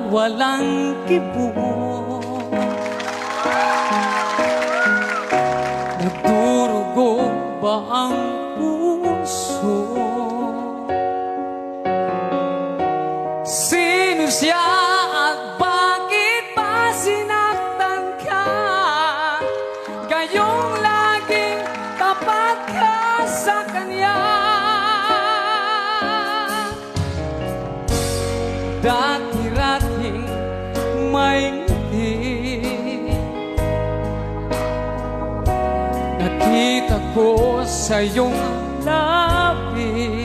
walang kibo. Nagdurugo ba ang puso? Sino siya at bakit ba sinaktan ka? Kayong laging tapat ka sa kanya. Dati-rating may ngiti, nakita ko sa iyong labi.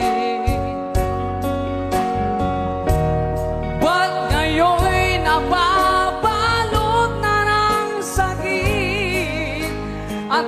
Ba't ngayon'y nababalot na ng sakit at